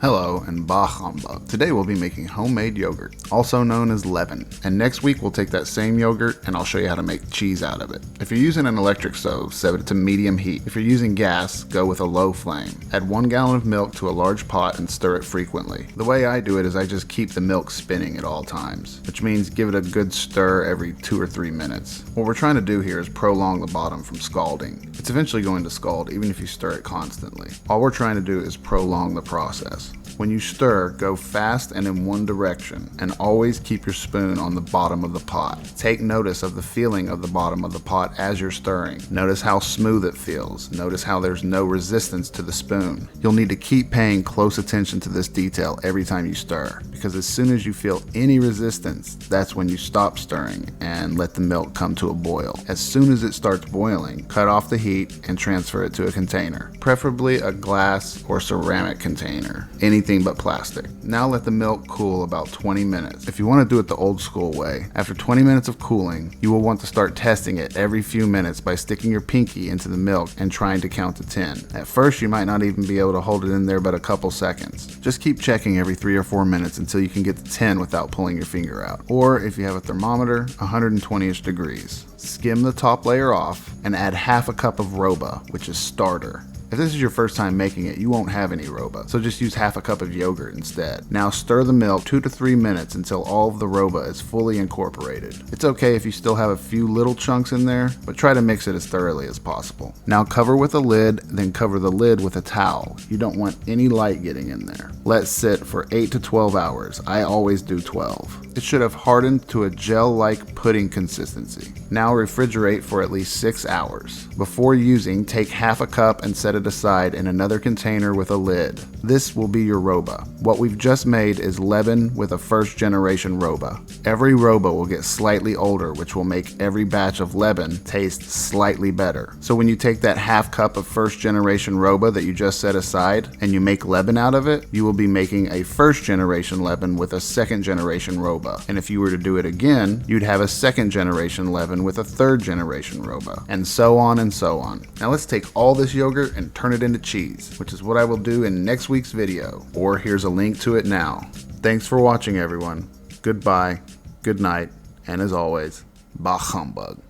Hello and bah humbug. Today we'll be making homemade yogurt, also known as Leban. And next week we'll take that same yogurt and I'll show you how to make cheese out of it. If you're using an electric stove, set it to medium heat. If you're using gas, go with a low flame. Add 1 gallon of milk to a large pot and stir it frequently. The way I do it is I just keep the milk spinning at all times, which means give it a good stir every 2 or 3 minutes. What we're trying to do here is prolong the bottom from scalding. It's eventually going to scald even if you stir it constantly. All we're trying to do is prolong the process. When you stir, go fast and in one direction, and always keep your spoon on the bottom of the pot. Take notice of the feeling of the bottom of the pot as you're stirring. Notice how smooth it feels. Notice how there's no resistance to the spoon. You'll need to keep paying close attention to this detail every time you stir, because as soon as you feel any resistance, that's when you stop stirring and let the milk come to a boil. As soon as it starts boiling, cut off the heat and transfer it to a container, preferably a glass or ceramic container. Anything but plastic. Now let the milk cool about 20 minutes. If you want to do it the old school way, after 20 minutes of cooling, you will want to start testing it every few minutes by sticking your pinky into the milk and trying to count to 10. At first, you might not even be able to hold it in there but a couple seconds. Just keep checking every 3 or 4 minutes until you can get to 10 without pulling your finger out. Or if you have a thermometer, 120-ish degrees. Skim the top layer off and add half a cup of roba, which is starter. If this is your first time making it, you won't have any roba, so just use half a cup of yogurt instead. Now stir the milk 2 to 3 minutes until all of the roba is fully incorporated. It's okay if you still have a few little chunks in there, but try to mix it as thoroughly as possible. Now cover with a lid, then cover the lid with a towel. You don't want any light getting in there. Let sit for 8 to 12 hours. I always do 12. It should have hardened to a gel-like pudding consistency. Now refrigerate for at least 6 hours. Before using, take half a cup and set it aside in another container with a lid. This will be your roba. What we've just made is Leban with a first generation roba. Every roba will get slightly older, which will make every batch of Leban taste slightly better. So when you take that half cup of first generation roba that you just set aside and you make Leban out of it, you will be making a first generation Leban with a second generation roba. And if you were to do it again, you'd have a second generation Leban with a third generation roba, and so on and so on. Now let's take all this yogurt and turn it into cheese, which is what I will do in next week's video, or here's a link to it now. Thanks for watching, everyone. Goodbye, good night, and as always, bah humbug.